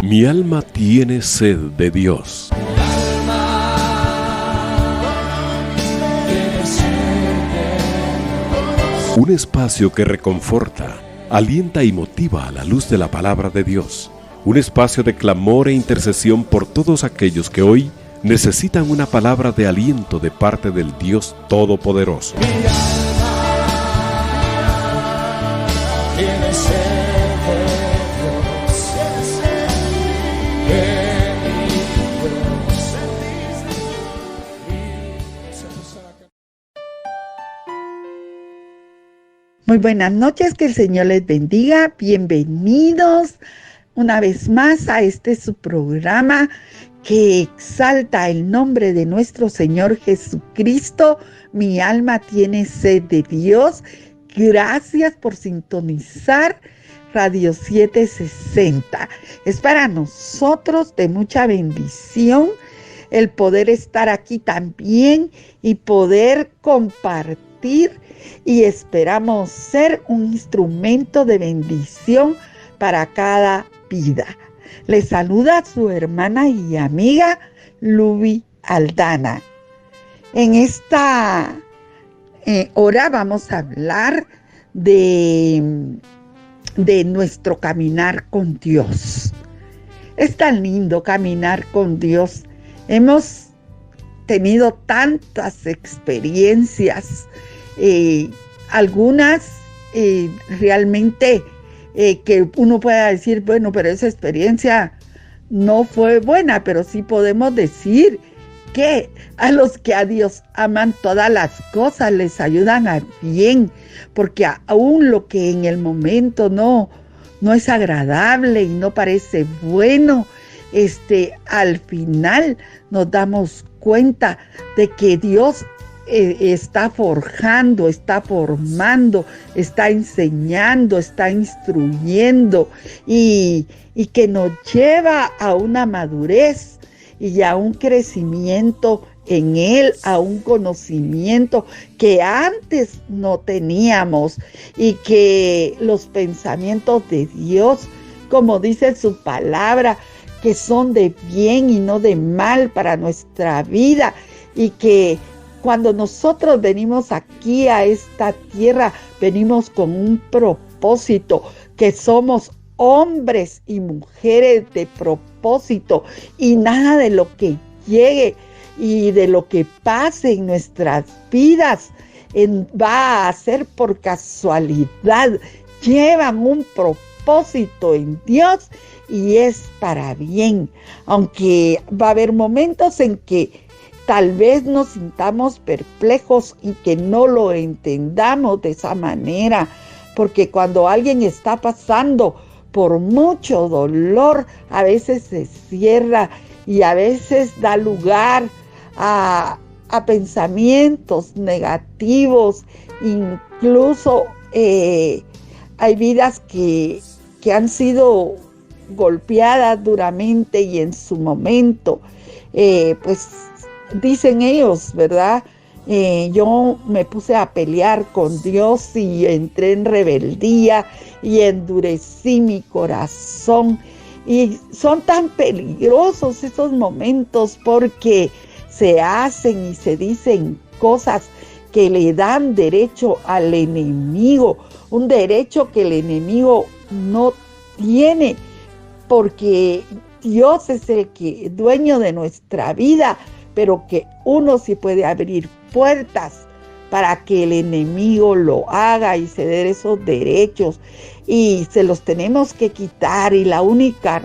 Mi alma tiene sed de Dios. Un espacio que reconforta, alienta y motiva a la luz de la palabra de Dios. Un espacio de clamor e intercesión por todos aquellos que hoy necesitan una palabra de aliento de parte del Dios Todopoderoso. Muy buenas noches, que el Señor les bendiga. Bienvenidos una vez más a su programa que exalta el nombre de nuestro Señor Jesucristo. Mi alma tiene sed de Dios. Gracias por sintonizar Radio 760. Es para nosotros de mucha bendición el poder estar aquí también y poder compartir, y esperamos ser un instrumento de bendición para cada vida. Les saluda su hermana y amiga Luby Aldana. En esta hora vamos a hablar de nuestro caminar con Dios. Es tan lindo caminar con Dios. Hemos tenido tantas experiencias, algunas realmente que uno pueda decir, bueno, pero esa experiencia no fue buena, pero sí podemos decir que a los que a Dios aman, todas las cosas les ayudan a bien, porque aún lo que en el momento no es agradable y no parece bueno, al final nos damos cuenta de que Dios está forjando, está formando, está enseñando, está instruyendo y que nos lleva a una madurez y a un crecimiento en Él, a un conocimiento que antes no teníamos, y que los pensamientos de Dios, como dice su palabra, que son de bien y no de mal para nuestra vida, y que cuando nosotros venimos aquí a esta tierra, venimos con un propósito, que somos hombres y mujeres de propósito, y nada de lo que llegue y de lo que pase en nuestras vidas va a ser por casualidad. Llevan un propósito en Dios y es para bien, aunque va a haber momentos en que tal vez nos sintamos perplejos y que no lo entendamos de esa manera, porque cuando alguien está pasando por mucho dolor, a veces se cierra y a veces da lugar a pensamientos negativos. Incluso hay vidas que han sido golpeadas duramente y en su momento, pues dicen ellos, ¿verdad? Yo me puse a pelear con Dios y entré en rebeldía y endurecí mi corazón. Y son tan peligrosos esos momentos porque se hacen y se dicen cosas que le dan derecho al enemigo, un derecho que el enemigo no tiene, porque Dios es el que dueño de nuestra vida, pero que uno sí puede abrir puertas para que el enemigo lo haga y ceder esos derechos, y se los tenemos que quitar. Y la única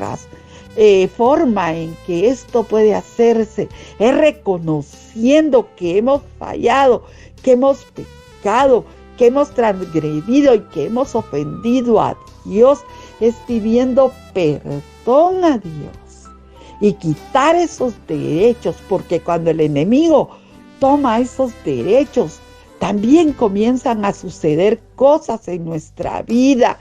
forma en que esto puede hacerse es reconociendo que hemos fallado, que hemos pecado, que hemos transgredido y que hemos ofendido a Dios, es pidiendo perdón a Dios y quitar esos derechos, porque cuando el enemigo toma esos derechos, también comienzan a suceder cosas en nuestra vida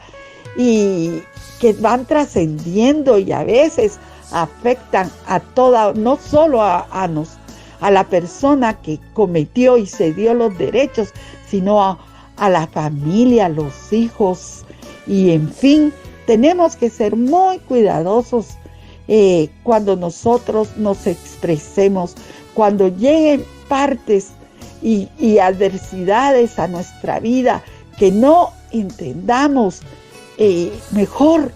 y que van trascendiendo y a veces afectan a toda, no solo a la persona que cometió y cedió los derechos, sino a la familia, a los hijos, y en fin, tenemos que ser muy cuidadosos cuando nosotros nos expresemos, cuando lleguen partes y adversidades a nuestra vida que no entendamos, mejor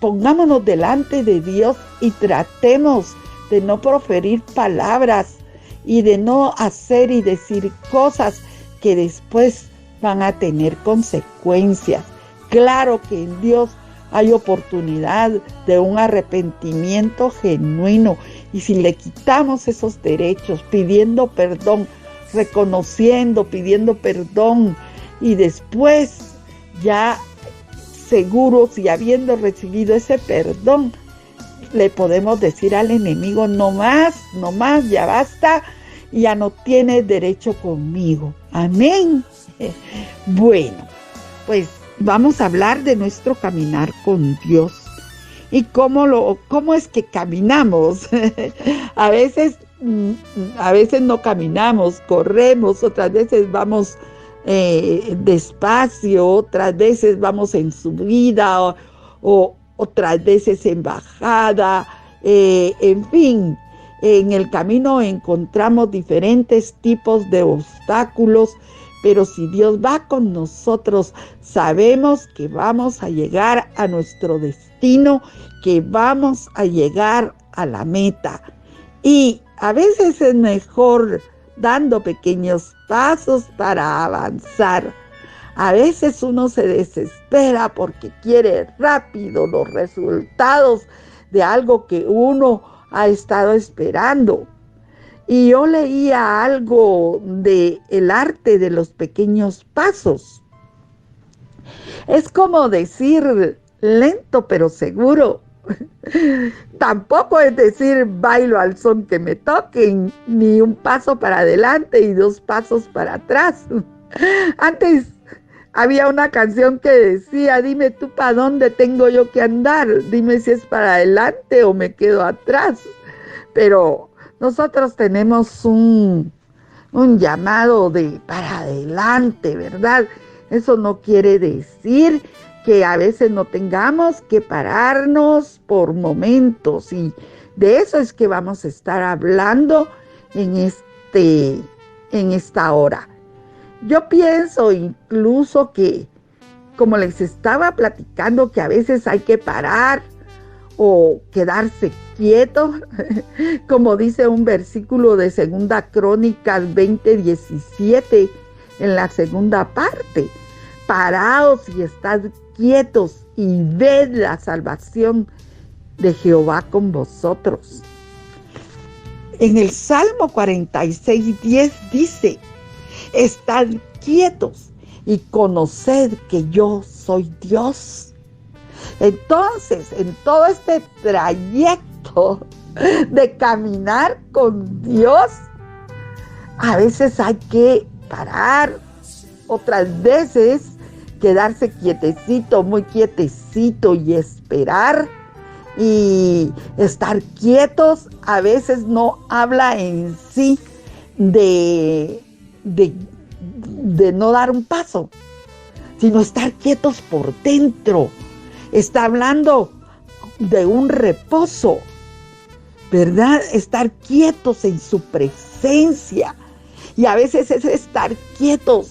pongámonos delante de Dios y tratemos de no proferir palabras y de no hacer y decir cosas que después van a tener consecuencias. Claro que en Dios hay oportunidad de un arrepentimiento genuino, y si le quitamos esos derechos pidiendo perdón, reconociendo, pidiendo perdón, y después ya seguros y habiendo recibido ese perdón, le podemos decir al enemigo: no más, ya basta, ya no tiene derecho conmigo. Amén. Bueno, pues vamos a hablar de nuestro caminar con Dios y cómo es que caminamos. A veces no caminamos, corremos, otras veces vamos despacio, otras veces vamos en subida o otras veces en bajada, en fin, en el camino encontramos diferentes tipos de obstáculos, pero si Dios va con nosotros, sabemos que vamos a llegar a nuestro destino, que vamos a llegar a la meta. Y a veces es mejor dando pequeños pasos para avanzar. A veces uno se desespera porque quiere rápido los resultados de algo que uno ha estado esperando. Y yo leía algo de el arte de los pequeños pasos. Es como decir lento pero seguro. Tampoco es decir bailo al son que me toquen, ni un paso para adelante y 2 pasos para atrás. Antes había una canción que decía: dime tú para dónde tengo yo que andar, dime si es para adelante o me quedo atrás. Pero nosotros tenemos un llamado de para adelante, ¿verdad? Eso no quiere decir que a veces no tengamos que pararnos por momentos, y de eso es que vamos a estar hablando en esta hora. Yo pienso incluso que, como les estaba platicando, que a veces hay que parar o quedarse quieto, como dice un versículo de 2 Crónicas 20:17 en la segunda parte: paraos y estad quietos y ved la salvación de Jehová con vosotros. En el Salmo 46:10 dice: estad quietos y conoced que yo soy Dios. Entonces, en todo este trayecto de caminar con Dios, a veces hay que parar, otras veces quedarse quietecito, muy quietecito, y esperar. Y estar quietos a veces no habla en sí de no dar un paso, sino estar quietos por dentro. Está hablando de un reposo, ¿verdad? Estar quietos en su presencia. Y a veces ese estar quietos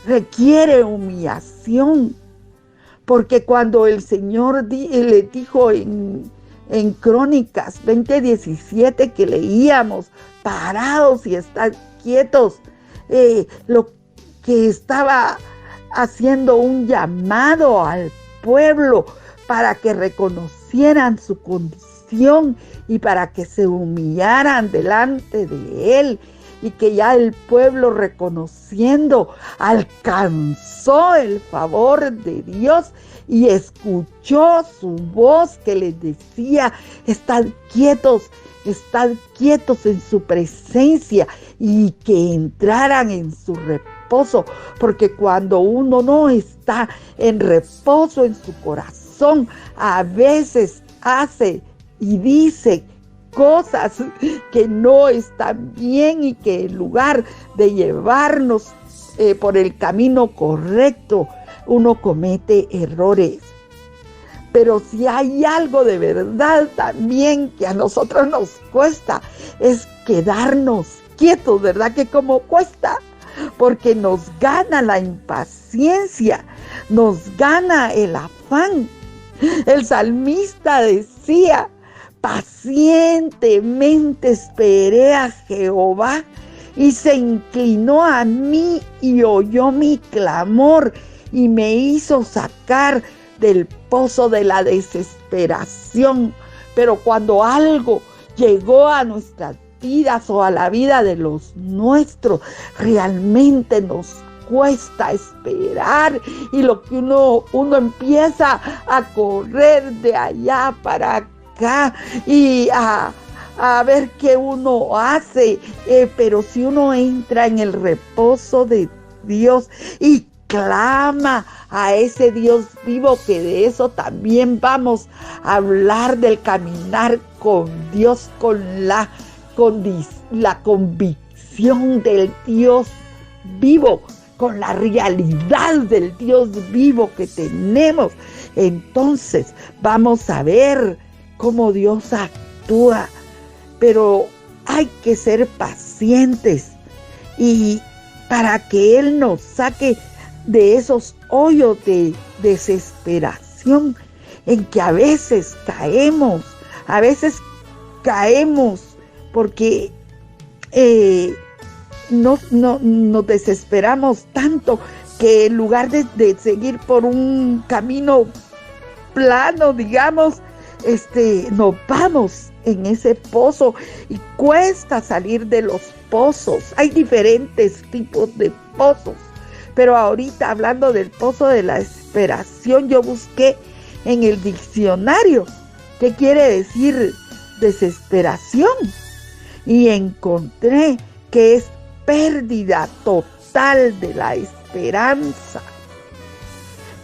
requiere humillación, porque cuando el Señor le dijo en Crónicas 20:17 que leíamos: parados y estad quietos, lo que estaba haciendo un llamado al pueblo para que reconocieran su condición y para que se humillaran delante de Él, y que ya el pueblo, reconociendo, alcanzó el favor de Dios y escuchó su voz que les decía: estad quietos en su presencia, y que entraran en su reposo, porque cuando uno no está en reposo en su corazón, a veces hace y dice cosas que no están bien, y que en lugar de llevarnos por el camino correcto, uno comete errores. Pero si hay algo de verdad también que a nosotros nos cuesta, es quedarnos quietos, ¿verdad? Que como cuesta, porque nos gana la impaciencia, nos gana el afán. El salmista decía: pacientemente esperé a Jehová y se inclinó a mí y oyó mi clamor y me hizo sacar del pozo de la desesperación. Pero cuando algo llegó a nuestras vidas o a la vida de los nuestros, realmente nos cuesta esperar, y lo que uno empieza a correr de allá para acá y a ver qué uno hace, pero si uno entra en el reposo de Dios y clama a ese Dios vivo, que de eso también vamos a hablar, del caminar con Dios, con la convicción del Dios vivo, con la realidad del Dios vivo que tenemos. Entonces vamos a ver cómo Dios actúa, pero hay que ser pacientes y para que Él nos saque de esos hoyos de desesperación en que a veces caemos porque nos desesperamos tanto que en lugar de seguir por un camino plano, digamos, nos vamos en ese pozo y cuesta salir de los pozos. Hay diferentes tipos de pozos, pero ahorita, hablando del pozo de la desesperación, yo busqué en el diccionario qué quiere decir desesperación y encontré que es pérdida total de la esperanza,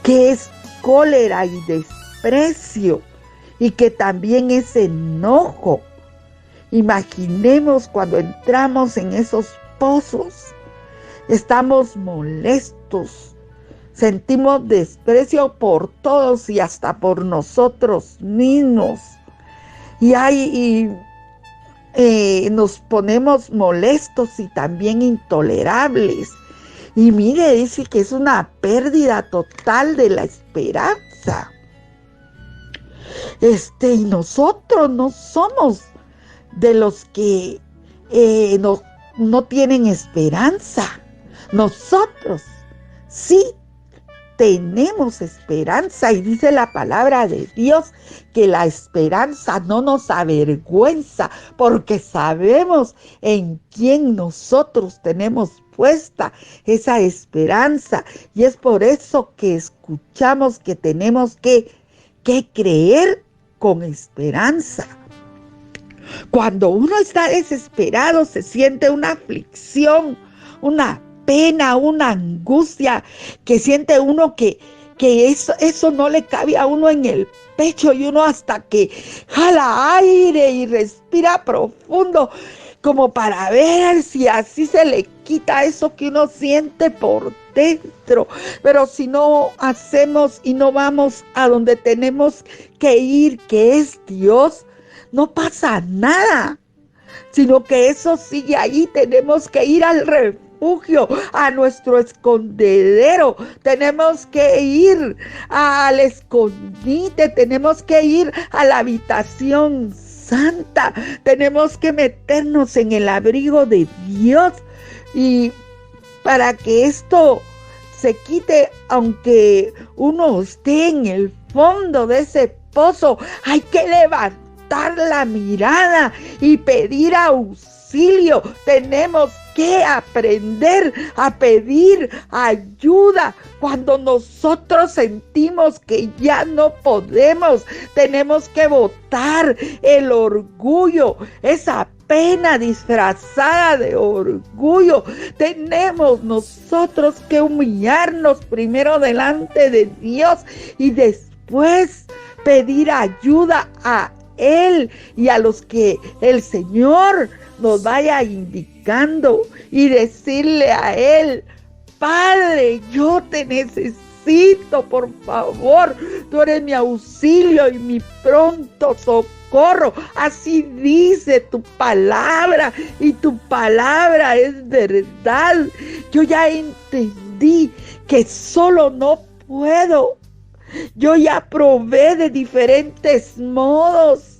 que es cólera y desprecio, y que también es enojo. Imaginemos cuando entramos en esos pozos, estamos molestos, sentimos desprecio por todos y hasta por nosotros mismos, y nos ponemos molestos y también intolerables. Y mire, dice que es una pérdida total de la esperanza. Y nosotros no somos de los que no tienen esperanza. Nosotros sí tenemos esperanza, y dice la palabra de Dios que la esperanza no nos avergüenza, porque sabemos en quién nosotros tenemos puesta esa esperanza, y es por eso que escuchamos que tenemos que creer con esperanza. Cuando uno está desesperado, se siente una aflicción, una pena, una angustia, que siente uno que eso no le cabe a uno en el pecho, y uno hasta que jala aire y respira profundo como para ver si así se le quita eso que uno siente por dentro. Pero si no hacemos y no vamos a donde tenemos que ir, que es Dios, no pasa nada, sino que eso sigue ahí. Tenemos que ir al refugio, a nuestro escondedero, tenemos que ir al escondite, tenemos que ir a la habitación santa, tenemos que meternos en el abrigo de Dios, y para que esto se quite, aunque uno esté en el fondo de ese pozo, hay que levantar la mirada y pedir auxilio. Tenemos que aprender a pedir ayuda cuando nosotros sentimos que ya no podemos. Tenemos que botar el orgullo, esa pena disfrazada de orgullo. Tenemos nosotros que humillarnos primero delante de Dios y después pedir ayuda a Él y a los que el Señor nos vaya indicando, y decirle a Él: Padre, yo te necesito. necesito, por favor. Tú eres mi auxilio y mi pronto socorro. Así dice tu palabra, y tu palabra es verdad. Yo ya entendí que solo no puedo. Yo ya probé de diferentes modos.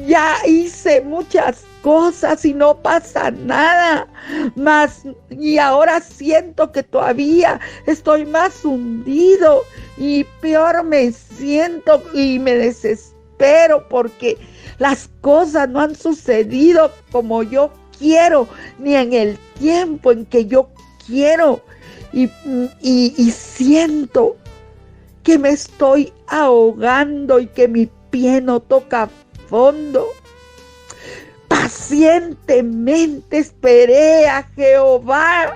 Ya hice muchas cosas y no pasa nada más, y ahora siento que todavía estoy más hundido y peor me siento y me desespero porque las cosas no han sucedido como yo quiero, ni en el tiempo en que yo quiero, y siento que me estoy ahogando y que mi pie no toca fondo. Pacientemente esperé a Jehová,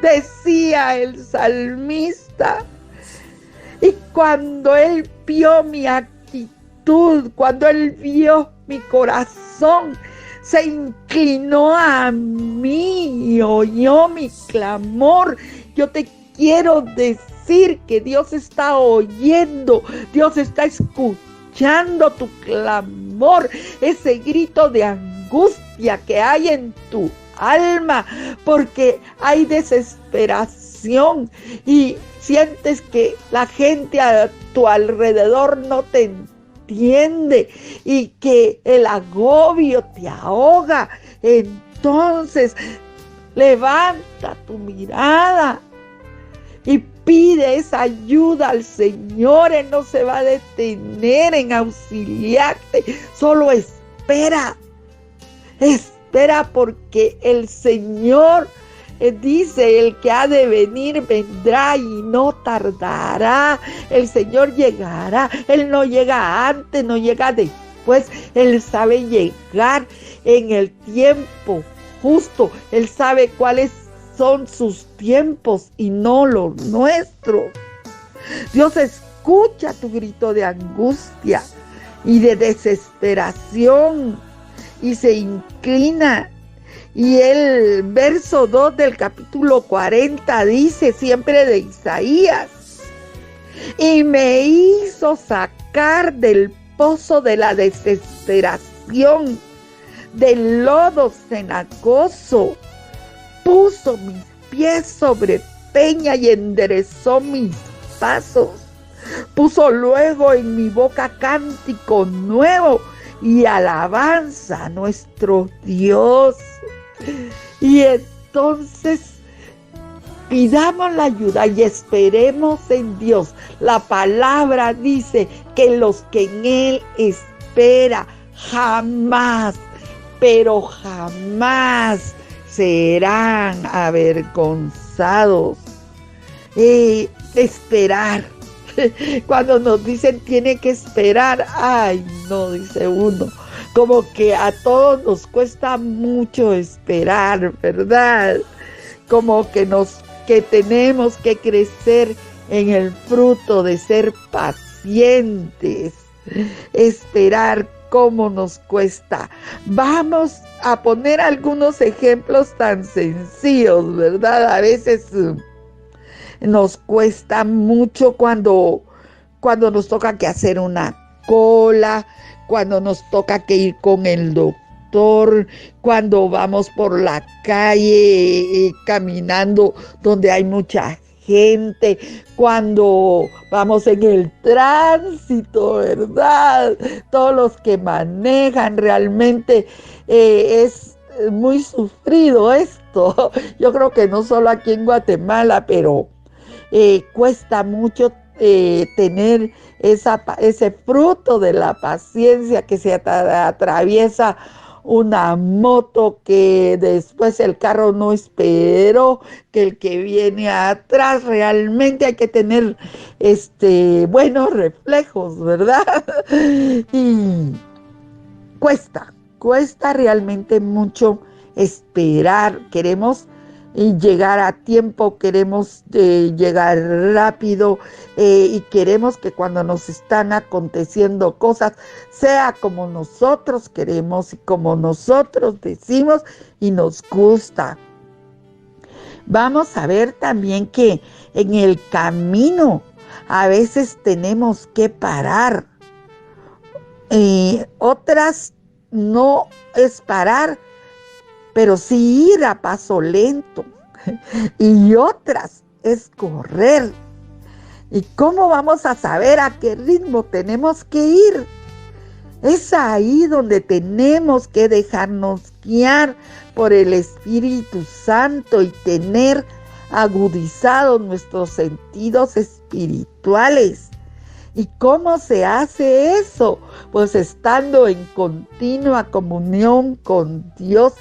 decía el salmista. Y cuando él vio mi actitud, cuando él vio mi corazón, se inclinó a mí y oyó mi clamor. Yo te quiero decir que Dios está oyendo, Dios está escuchando tu clamor, ese grito de angustia que hay en tu alma, porque hay desesperación y sientes que la gente a tu alrededor no te entiende y que el agobio te ahoga. Entonces, levanta tu mirada y pide esa ayuda al Señor. Él no se va a detener en auxiliarte. Solo espera. Espera, porque el Señor dice: el que ha de venir vendrá y no tardará. El Señor llegará. Él no llega antes, no llega después. Él sabe llegar en el tiempo justo. Él sabe cuáles son sus tiempos y no los nuestros. Dios escucha tu grito de angustia y de desesperación y se inclina. Y el verso 2 del capítulo 40 dice, siempre de Isaías: y me hizo sacar del pozo de la desesperación, del lodo cenagoso. Puso mis pies sobre peña y enderezó mis pasos. Puso luego en mi boca cántico nuevo y alabanza a nuestro Dios. Y entonces pidamos la ayuda y esperemos en Dios. La palabra dice que los que en Él espera jamás, pero jamás serán avergonzados. Esperar. Cuando nos dicen tiene que esperar, ay no, dice uno, como que a todos nos cuesta mucho esperar, ¿verdad? Como que tenemos que crecer en el fruto de ser pacientes. Esperar, cómo nos cuesta. Vamos a poner algunos ejemplos tan sencillos, ¿verdad? A veces nos cuesta mucho cuando nos toca que hacer una cola, cuando nos toca que ir con el doctor, cuando vamos por la calle caminando donde hay mucha gente, cuando vamos en el tránsito, ¿verdad? Todos los que manejan, realmente es muy sufrido esto. Yo creo que no solo aquí en Guatemala, pero cuesta mucho tener ese fruto de la paciencia, que se atraviesa una moto, que después el carro no esperó, que el que viene atrás. Realmente hay que tener buenos reflejos, ¿verdad? Y cuesta realmente mucho esperar. Queremos llegar a tiempo, queremos llegar rápido, y queremos que cuando nos están aconteciendo cosas sea como nosotros queremos y como nosotros decimos y nos gusta. Vamos a ver también que en el camino a veces tenemos que parar. Otras no es parar, pero sí ir a paso lento. Y otras es correr. ¿Y cómo vamos a saber a qué ritmo tenemos que ir? Es ahí donde tenemos que dejarnos guiar por el Espíritu Santo y tener agudizados nuestros sentidos espirituales. ¿Y cómo se hace eso? Pues estando en continua comunión con Dios,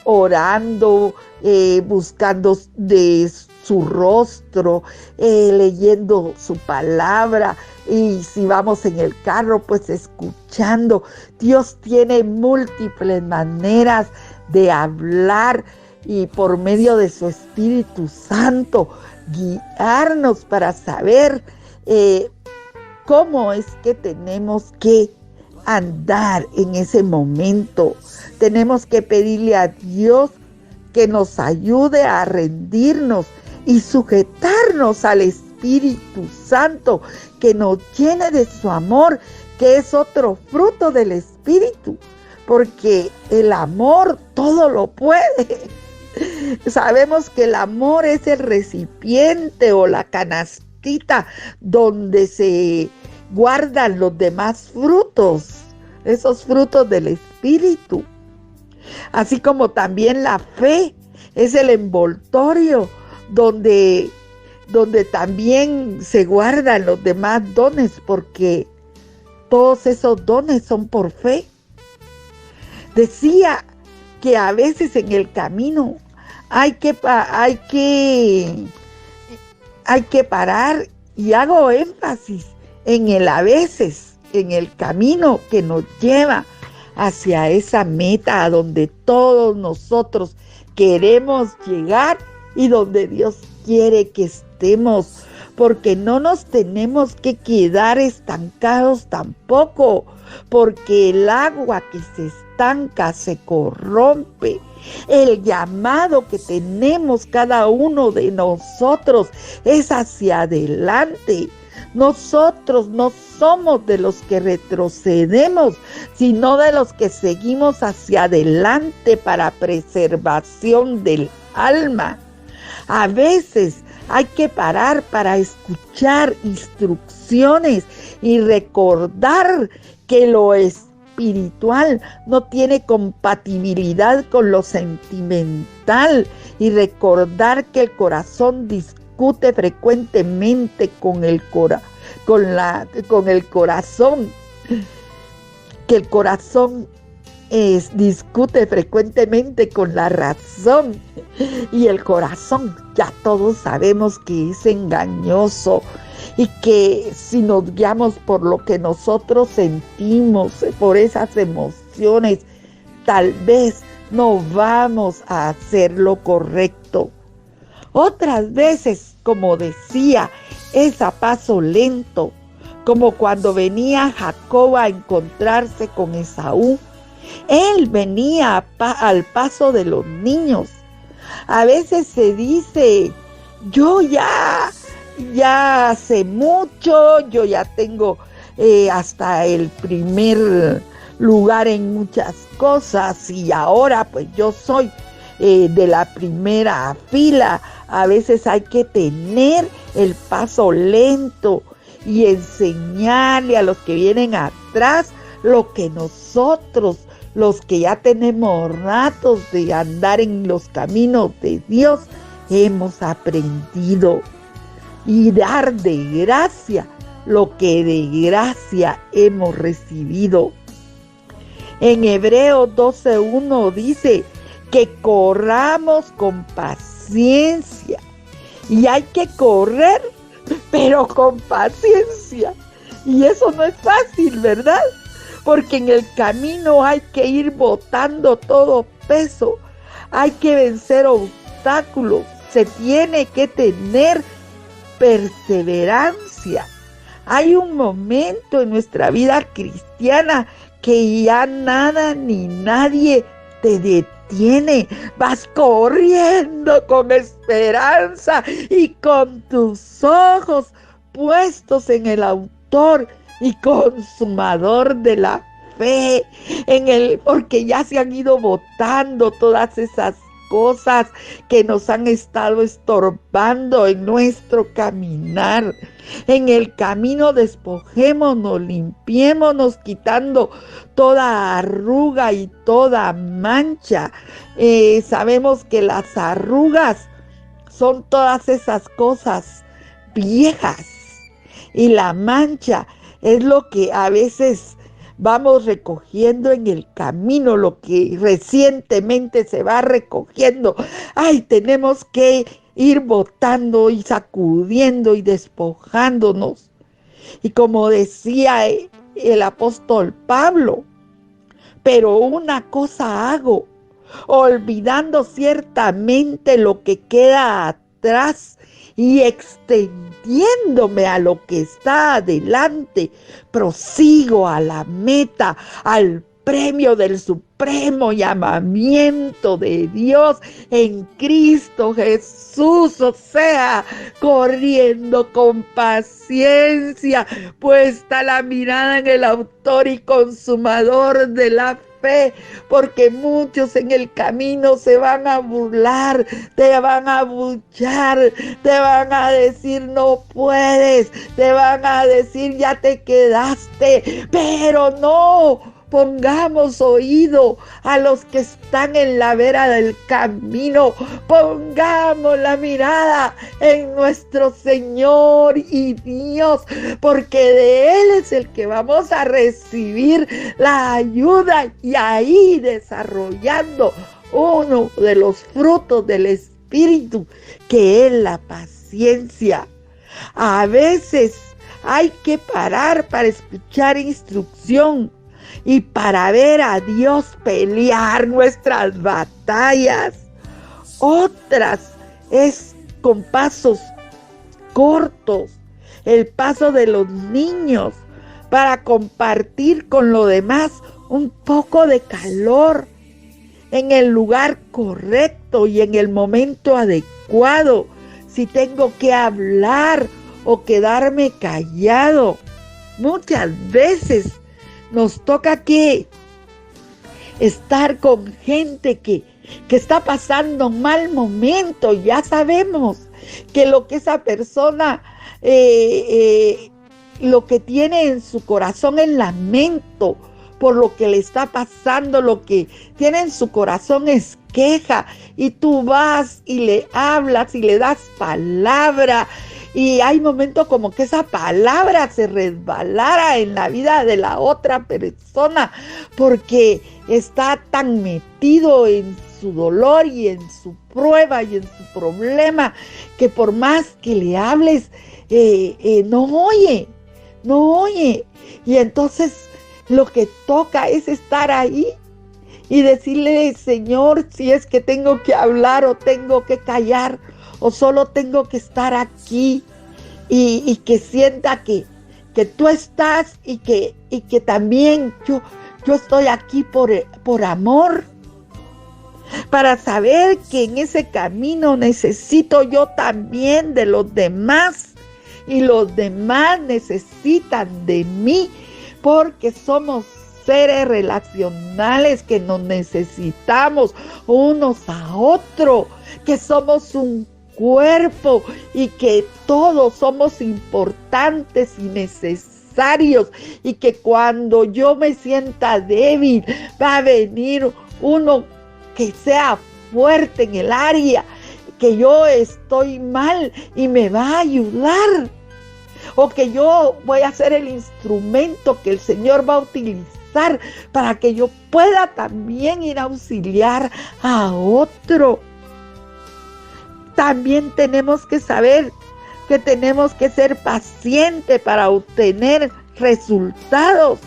orando, buscando de su rostro, leyendo su palabra, y si vamos en el carro, pues escuchando. Dios tiene múltiples maneras de hablar y por medio de su Espíritu Santo guiarnos para saber cómo es que tenemos que andar en ese momento. Tenemos que pedirle a Dios que nos ayude a rendirnos y sujetarnos al Espíritu Santo, que nos llene de su amor, que es otro fruto del Espíritu, porque el amor todo lo puede. Sabemos que el amor es el recipiente o la canastita donde se guardan los demás frutos, esos frutos del Espíritu. Así como también la fe es el envoltorio donde también se guardan los demás dones, porque todos esos dones son por fe. Decía que a veces en el camino hay que parar, y hago énfasis en el a veces, en el camino que nos lleva hacia esa meta a donde todos nosotros queremos llegar y donde Dios quiere que estemos, porque no nos tenemos que quedar estancados tampoco, porque el agua que se estanca se corrompe. El llamado que tenemos cada uno de nosotros es hacia adelante. Nosotros no somos de los que retrocedemos, sino de los que seguimos hacia adelante para preservación del alma. A veces hay que parar para escuchar instrucciones y recordar que lo espiritual no tiene compatibilidad con lo sentimental, y recordar que el corazón discute frecuentemente con el corazón, que el corazón discute frecuentemente con la razón, y el corazón ya todos sabemos que es engañoso, y que si nos guiamos por lo que nosotros sentimos, por esas emociones, tal vez no vamos a hacer lo correcto. Otras veces, como decía, es a paso lento, como cuando venía Jacob a encontrarse con Esaú. Él venía al paso de los niños. A veces se dice, yo ya sé mucho, yo ya tengo hasta el primer lugar en muchas cosas, y ahora pues yo soy de la primera fila. A veces hay que tener el paso lento y enseñarle a los que vienen atrás lo que nosotros, los que ya tenemos ratos de andar en los caminos de Dios, hemos aprendido, y dar de gracia lo que de gracia hemos recibido. En Hebreos 12:1 dice que corramos con paciencia, y hay que correr, pero con paciencia. Y eso no es fácil, ¿verdad? Porque en el camino hay que ir botando todo peso, hay que vencer obstáculos, se tiene que tener perseverancia. Hay un momento en nuestra vida cristiana que ya nada ni nadie te detiene mantiene. Vas corriendo con esperanza y con tus ojos puestos en el autor y consumador de la fe, porque ya se han ido botando todas esas cosas que nos han estado estorbando en nuestro caminar. En el camino despojémonos, limpiémonos, quitando toda arruga y toda mancha. Sabemos que las arrugas son todas esas cosas viejas y la mancha es lo que a veces vamos recogiendo en el camino, lo que recientemente se va recogiendo. Ay, tenemos que ir botando y sacudiendo y despojándonos. Y como decía el apóstol Pablo, pero una cosa hago, olvidando ciertamente lo que queda atrás y extendiéndome a lo que está adelante, prosigo a la meta, al premio del supremo llamamiento de Dios en Cristo Jesús. O sea, corriendo con paciencia, puesta la mirada en el autor y consumador de la fe, porque muchos en el camino se van a burlar, te van a abuchar, te van a decir no puedes, te van a decir ya te quedaste, pero no. Pongamos oído a los que están en la vera del camino. Pongamos la mirada en nuestro Señor y Dios, porque de Él es el que vamos a recibir la ayuda y ahí desarrollando uno de los frutos del Espíritu, que es la paciencia. A veces hay que parar para escuchar instrucción y para ver a Dios pelear nuestras batallas. Otras es con pasos cortos, el paso de los niños, para compartir con lo demás un poco de calor en el lugar correcto y en el momento adecuado. Si tengo que hablar o quedarme callado, muchas veces nos toca que estar con gente que está pasando un mal momento. Ya sabemos que lo que esa persona, lo que tiene en su corazón es lamento por lo que le está pasando, lo que tiene en su corazón es queja, y tú vas y le hablas y le das palabra. Y hay momentos como que esa palabra se resbalara en la vida de la otra persona, porque está tan metido en su dolor y en su prueba y en su problema, que por más que le hables, no oye. Y entonces lo que toca es estar ahí y decirle: Señor, si es que tengo que hablar o tengo que callar, o solo tengo que estar aquí, y que sienta que tú estás y que también yo estoy aquí por amor, para saber que en ese camino necesito yo también de los demás, y los demás necesitan de mí, porque somos seres relacionales que nos necesitamos unos a otros, que somos un cuerpo y que todos somos importantes y necesarios, y que cuando yo me sienta débil va a venir uno que sea fuerte en el área que yo estoy mal y me va a ayudar, o que yo voy a ser el instrumento que el Señor va a utilizar para que yo pueda también ir a auxiliar a otro. También tenemos que saber que tenemos que ser pacientes para obtener resultados,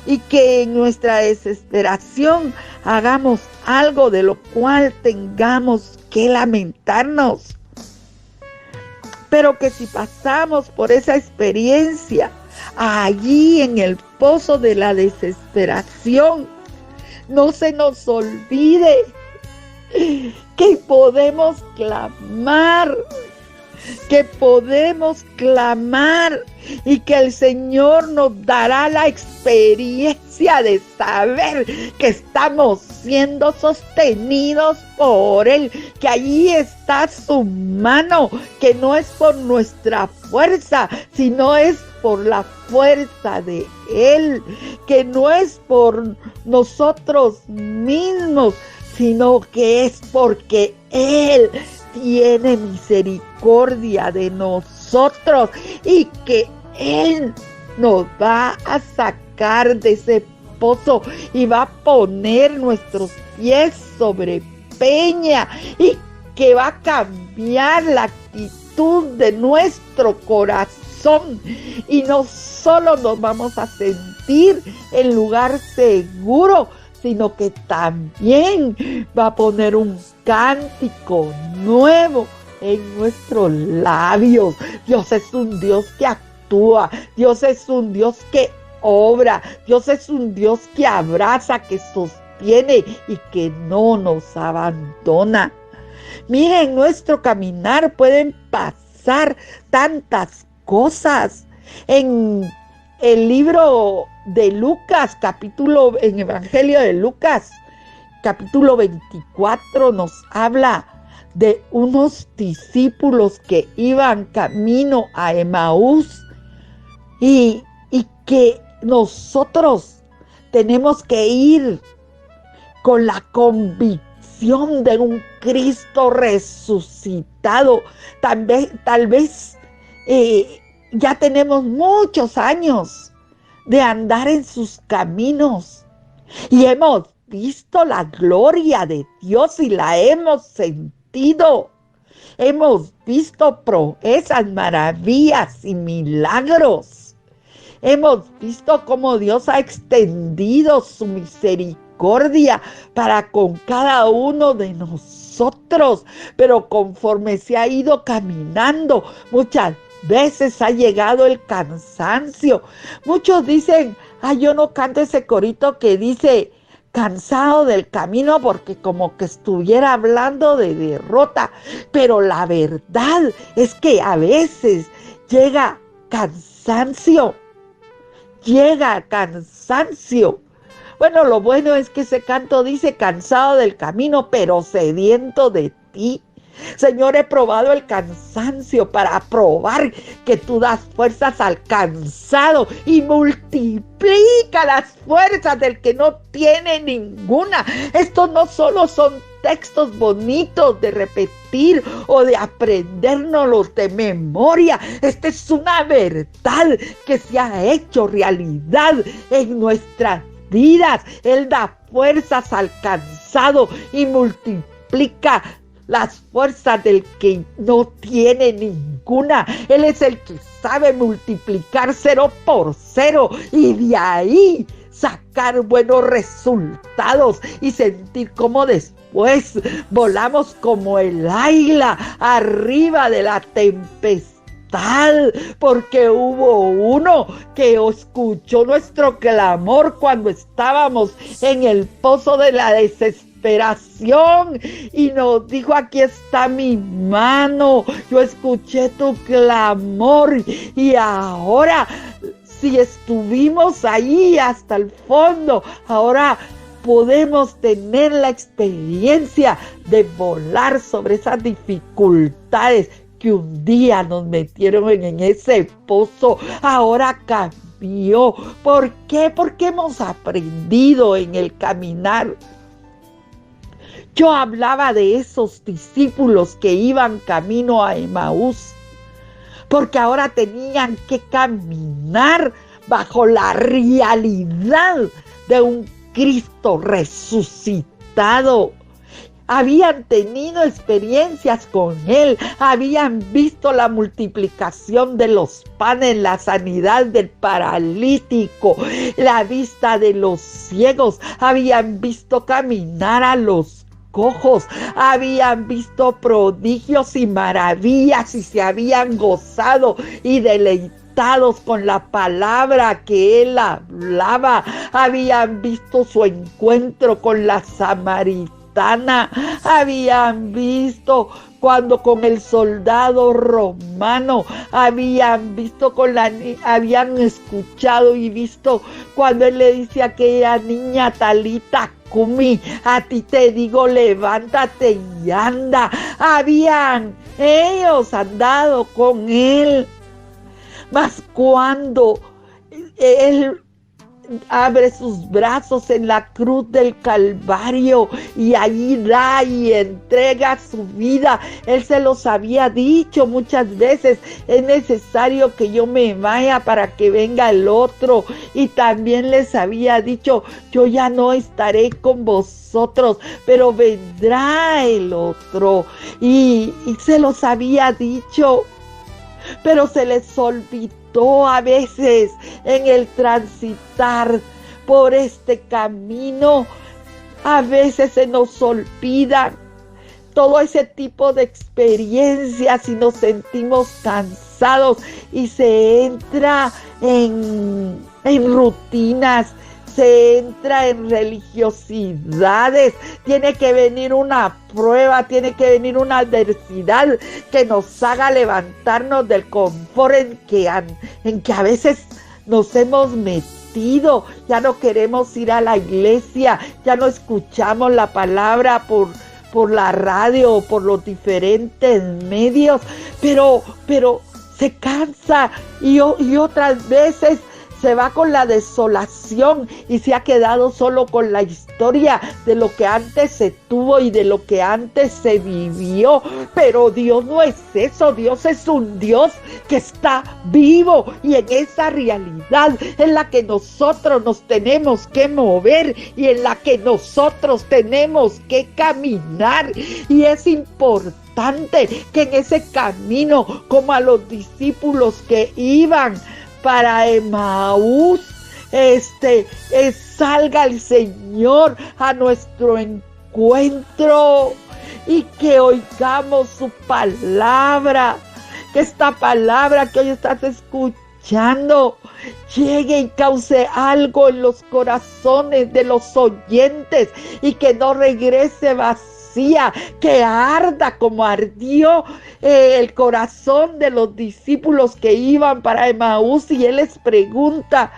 y que en nuestra desesperación hagamos algo de lo cual tengamos que lamentarnos. Pero que si pasamos por esa experiencia allí en el pozo de la desesperación, no se nos olvide que podemos clamar y que el Señor nos dará la experiencia de saber que estamos siendo sostenidos por Él, que allí está su mano, que no es por nuestra fuerza, sino es por la fuerza de Él, que no es por nosotros mismos, sino que es porque Él tiene misericordia de nosotros y que Él nos va a sacar de ese pozo y va a poner nuestros pies sobre peña y que va a cambiar la actitud de nuestro corazón y no solo nos vamos a sentir en lugar seguro, sino que también va a poner un cántico nuevo en nuestros labios. Dios es un Dios que actúa, Dios es un Dios que obra, Dios es un Dios que abraza, que sostiene y que no nos abandona. Miren, en nuestro caminar pueden pasar tantas cosas. En el libro de Lucas, en Evangelio de Lucas, capítulo 24, nos habla de unos discípulos que iban camino a Emaús y que nosotros tenemos que ir con la convicción de un Cristo resucitado. Tal vez ya tenemos muchos años de andar en sus caminos y hemos visto la gloria de Dios y la hemos sentido. Hemos visto proezas, maravillas y milagros. Hemos visto cómo Dios ha extendido su misericordia para con cada uno de nosotros, pero conforme se ha ido caminando, muchas veces ha llegado el cansancio. Muchos dicen, yo no canto ese corito que dice cansado del camino, porque como que estuviera hablando de derrota, pero la verdad es que a veces llega cansancio. Bueno, lo bueno es que ese canto dice cansado del camino, pero sediento de ti. Señor, he probado el cansancio para probar que tú das fuerzas al cansado y multiplica las fuerzas del que no tiene ninguna. Estos no solo son textos bonitos de repetir o de aprendérnoslos de memoria. Esta es una verdad que se ha hecho realidad en nuestras vidas. Él da fuerzas al cansado y multiplica las fuerzas del que no tiene ninguna. Él es el que sabe multiplicar 0 por 0 y de ahí sacar buenos resultados y sentir cómo después volamos como el águila arriba de la tempestad, porque hubo uno que escuchó nuestro clamor cuando estábamos en el pozo de la desesperación y nos dijo: aquí está mi mano, yo escuché tu clamor y ahora, si estuvimos ahí hasta el fondo, ahora podemos tener la experiencia de volar sobre esas dificultades que un día nos metieron en ese pozo. Ahora cambió. ¿Por qué? Porque hemos aprendido en el caminar. Yo hablaba de esos discípulos que iban camino a Emaús, porque ahora tenían que caminar bajo la realidad de un Cristo resucitado. Habían tenido experiencias con Él, habían visto la multiplicación de los panes, la sanidad del paralítico, la vista de los ciegos, habían visto caminar a los cojos, habían visto prodigios y maravillas y se habían gozado y deleitados con la palabra que Él hablaba. Habían visto su encuentro con la samaritana ventana, habían visto cuando con el soldado romano, habían visto habían escuchado y visto cuando él le dice a aquella niña Talita Cumi, a ti te digo levántate y anda. Habían ellos andado con él, mas cuando él abre sus brazos en la cruz del Calvario y allí da y entrega su vida. Él se los había dicho muchas veces: es necesario que yo me vaya para que venga el otro. Y también les había dicho: yo ya no estaré con vosotros, pero vendrá el otro. Y se los había dicho, pero se les olvidó a veces en el transitar por este camino. A veces se nos olvida todo ese tipo de experiencias y nos sentimos cansados y se entra en rutinas, se entra en religiosidades. Tiene que venir una prueba, tiene que venir una adversidad que nos haga levantarnos del confort en que a veces nos hemos metido. Ya no queremos ir a la iglesia, ya no escuchamos la palabra por la radio o por los diferentes medios, pero se cansa y otras veces se va con la desolación y se ha quedado solo con la historia de lo que antes se tuvo y de lo que antes se vivió. Pero Dios no es eso. Dios es un Dios que está vivo, y en esa realidad en la que nosotros nos tenemos que mover y en la que nosotros tenemos que caminar. Y es importante que en ese camino, como a los discípulos que iban para Emaús, salga el Señor a nuestro encuentro y que oigamos su palabra, que esta palabra que hoy estás escuchando llegue y cause algo en los corazones de los oyentes y que no regrese vacía, que arda como ardió el corazón de los discípulos que iban para Emaús. Y él les pregunta: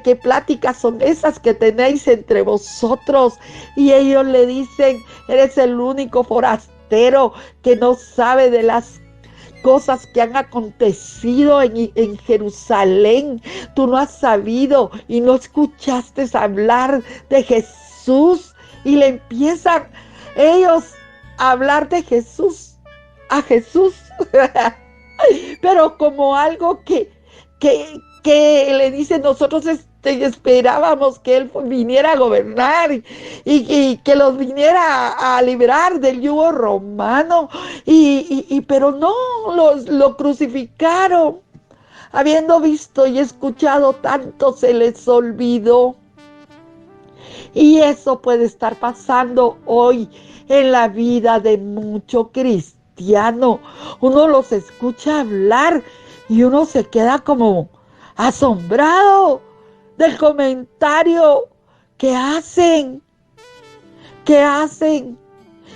¿qué pláticas son esas que tenéis entre vosotros? Y ellos le dicen: eres el único forastero que no sabe de las cosas que han acontecido en Jerusalén. Tú no has sabido y no escuchaste hablar de Jesús. Y le empiezan ellos a hablar de Jesús, a Jesús, pero como algo que le dicen: nosotros esperábamos que Él viniera a gobernar y que los viniera a liberar del yugo romano, pero no, lo crucificaron. Habiendo visto y escuchado tanto, se les olvidó. Y eso puede estar pasando hoy en la vida de mucho cristiano. Uno los escucha hablar y uno se queda como asombrado del comentario que hacen,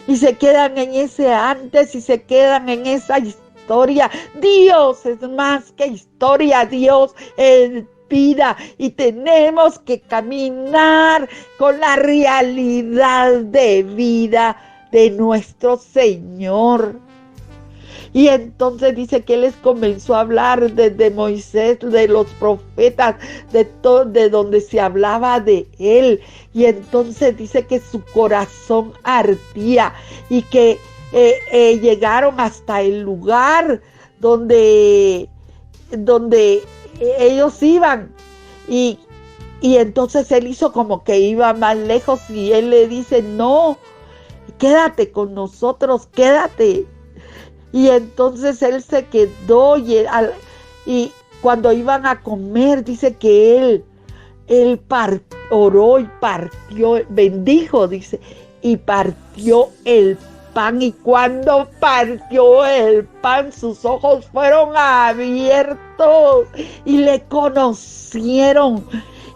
y se quedan en ese antes y se quedan en esa historia. Dios es más que historia, Dios es vida, y tenemos que caminar con la realidad de vida de nuestro Señor. Y entonces dice que Él les comenzó a hablar desde Moisés, de los profetas, de donde se hablaba de Él. Y entonces dice que su corazón ardía y que llegaron hasta el lugar donde ellos iban. Y entonces Él hizo como que iba más lejos y Él le dice: no, quédate con nosotros, quédate. Y entonces Él se quedó y cuando iban a comer, dice que Él oró y partió, bendijo, dice, y partió el pan. Y cuando partió el pan, sus ojos fueron abiertos y le conocieron.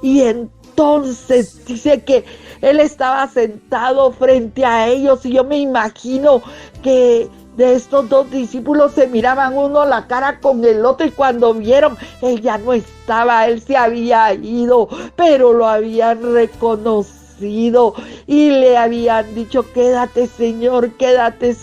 Y entonces dice que Él estaba sentado frente a ellos y yo me imagino que de estos dos discípulos se miraban uno la cara con el otro y cuando vieron, él ya no estaba, él se había ido, pero lo habían reconocido y le habían dicho, quédate Señor, quédate.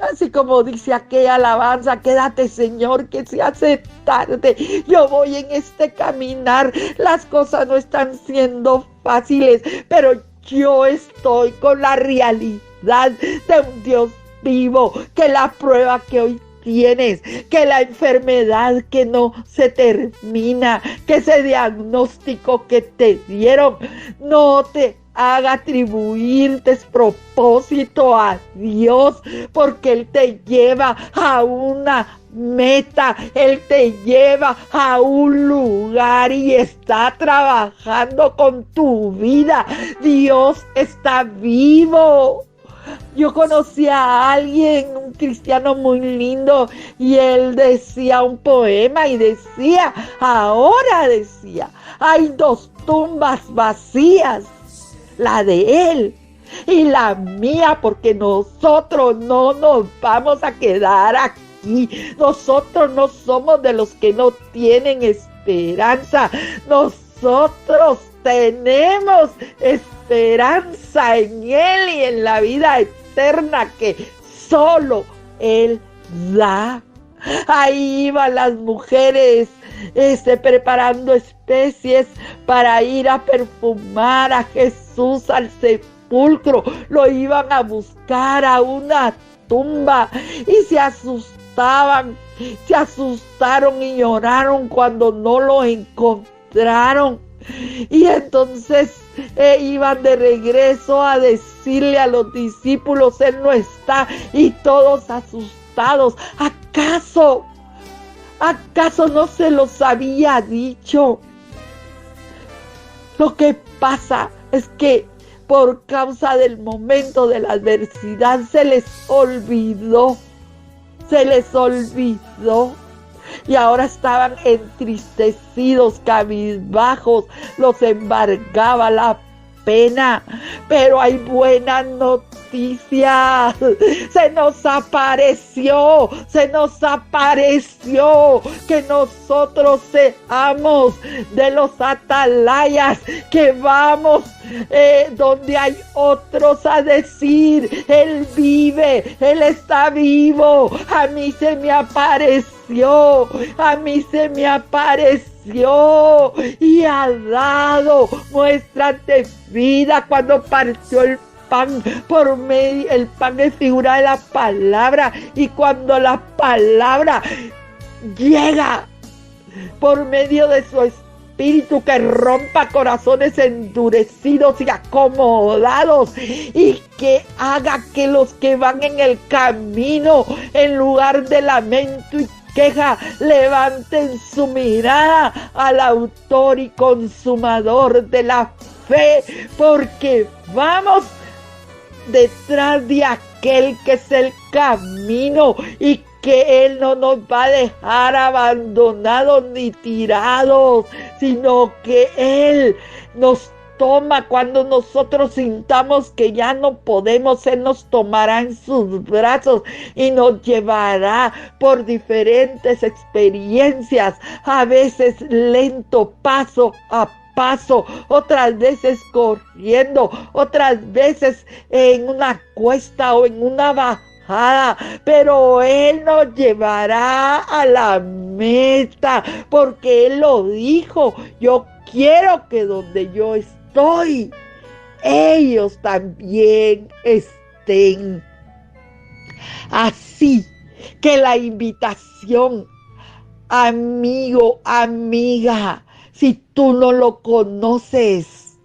Así como dice aquella alabanza, quédate Señor, que se hace tarde. Yo voy en este caminar, las cosas no están siendo fáciles, pero yo estoy con la realidad de un Dios vivo, que la prueba que hoy tienes, que la enfermedad que no se termina, que ese diagnóstico que te dieron no te haga atribuir despropósito a Dios, porque Él te lleva a una meta, Él te lleva a un lugar y está trabajando con tu vida. Dios está vivo. Yo conocí a alguien, un cristiano muy lindo, y él decía un poema y decía, hay dos tumbas vacías, la de él y la mía, porque nosotros no nos vamos a quedar aquí. Nosotros no somos de los que no tienen esperanza. Nosotros tenemos esperanza en Él y en la vida eterna que solo Él da. Ahí iban las mujeres preparando especies para ir a perfumar a Jesús al sepulcro. Lo iban a buscar a una tumba y se asustaron y lloraron cuando no lo encontraron. Y entonces iban de regreso a decirle a los discípulos, Él no está, y todos asustados. ¿Acaso no se los había dicho? Lo que pasa es que por causa del momento de la adversidad se les olvidó. Y ahora estaban entristecidos, cabizbajos, los embargaba la pena. Pero hay buenas noticias. Se nos apareció que nosotros seamos de los atalayas, que vamos donde hay otros a decir, Él vive, Él está vivo. A mí se me apareció y ha dado muestras de vida cuando partió el pan por medio. El pan es figura de la palabra, y cuando la palabra llega por medio de su Espíritu, que rompa corazones endurecidos y acomodados, y que haga que los que van en el camino, en lugar de lamento y queja, levanten su mirada al autor y consumador de la fe, porque vamos detrás de aquel que es el camino, y que Él no nos va a dejar abandonados ni tirados, sino que Él nos toma cuando nosotros sintamos que ya no podemos. Él nos tomará en sus brazos y nos llevará por diferentes experiencias, a veces lento, paso a paso, otras veces corriendo, otras veces en una cuesta o en una bajada, pero Él nos llevará a la meta, porque Él lo dijo: yo quiero que donde yo estoy, ellos también estén. Así que la invitación, amigo, amiga, si tú no lo conoces,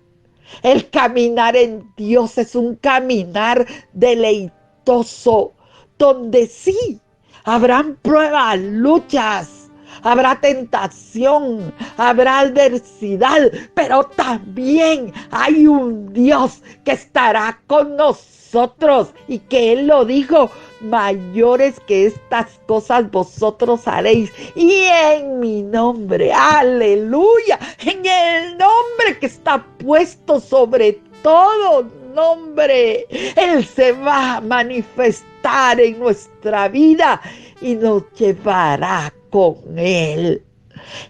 el caminar en Dios es un caminar deleitoso, donde sí habrán pruebas, luchas, habrá tentación, habrá adversidad, pero también hay un Dios que estará con nosotros y que Él lo dijo: mayores que estas cosas vosotros haréis, y en mi nombre, aleluya, en el nombre que está puesto sobre todo nombre, Él se va a manifestar en nuestra vida y nos llevará con Él.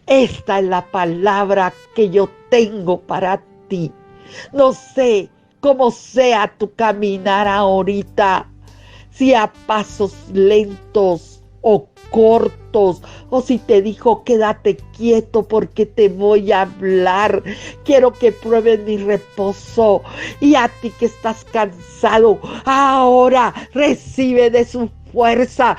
Esta es la palabra que yo tengo para ti. No sé cómo sea tu caminar ahorita, si a pasos lentos o cortos, o si te dijo quédate quieto porque te voy a hablar. Quiero que pruebes mi reposo. Y a ti que estás cansado, ahora recibe de su fuerza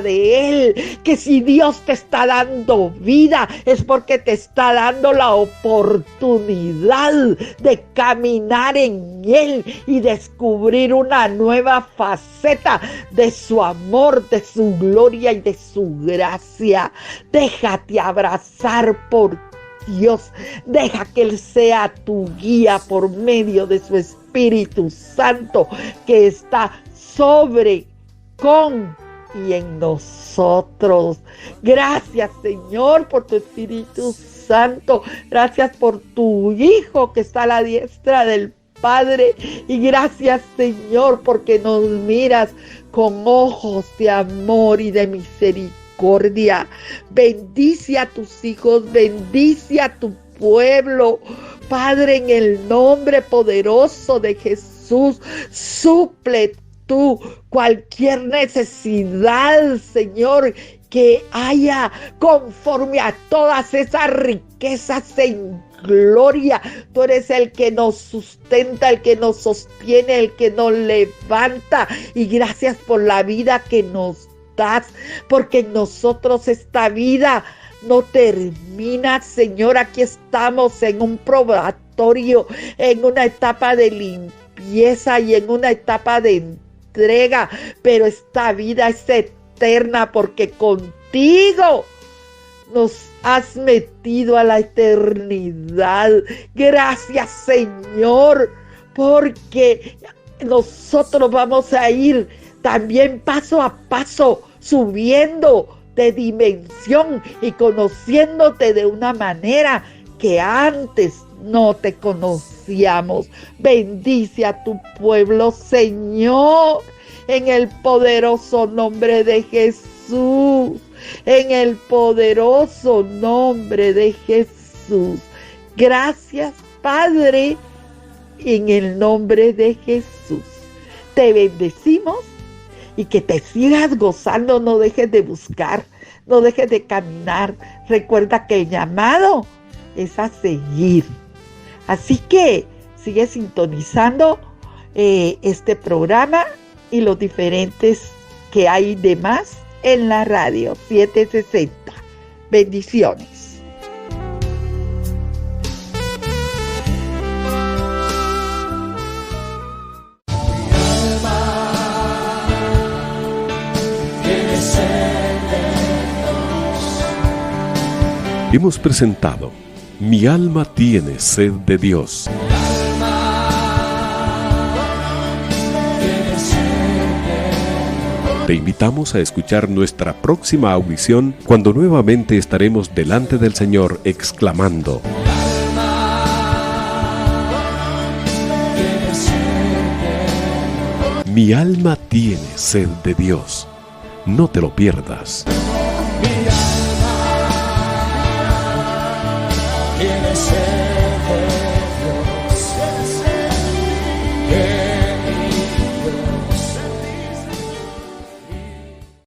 de Él, que si Dios te está dando vida es porque te está dando la oportunidad de caminar en Él y descubrir una nueva faceta de su amor, de su gloria y de su gracia. Déjate abrazar por Dios, deja que Él sea tu guía por medio de su Espíritu Santo que está sobre, con y en nosotros. Gracias, Señor, por tu Espíritu Santo. Gracias por tu Hijo que está a la diestra del Padre. Y gracias, Señor, porque nos miras con ojos de amor y de misericordia. Bendice a tus hijos, bendice a tu pueblo. Padre, en el nombre poderoso de Jesús, suple tú cualquier necesidad, Señor, que haya conforme a todas esas riquezas en gloria. Tú eres el que nos sustenta, el que nos sostiene, el que nos levanta. Y gracias por la vida que nos das, porque en nosotros esta vida no termina, Señor. Aquí estamos en un probatorio, en una etapa de limpieza y en una etapa de entrega, pero esta vida es eterna porque contigo nos has metido a la eternidad. Gracias, Señor, porque nosotros vamos a ir también paso a paso subiendo de dimensión y conociéndote de una manera que antes no te conocíamos. Bendice a tu pueblo, Señor, en el poderoso nombre de Jesús, en el poderoso nombre de Jesús. Gracias, Padre, en el nombre de Jesús. Te bendecimos y que te sigas gozando. No dejes de buscar, no dejes de caminar. Recuerda que el llamado es a seguir. Así que sigue sintonizando este programa y los diferentes que hay de más en la radio 760. Bendiciones. Hemos presentado Mi alma tiene sed de Dios. Te invitamos a escuchar nuestra próxima audición cuando nuevamente estaremos delante del Señor exclamando: Mi alma tiene sed de Dios. No te lo pierdas. Tiene sed.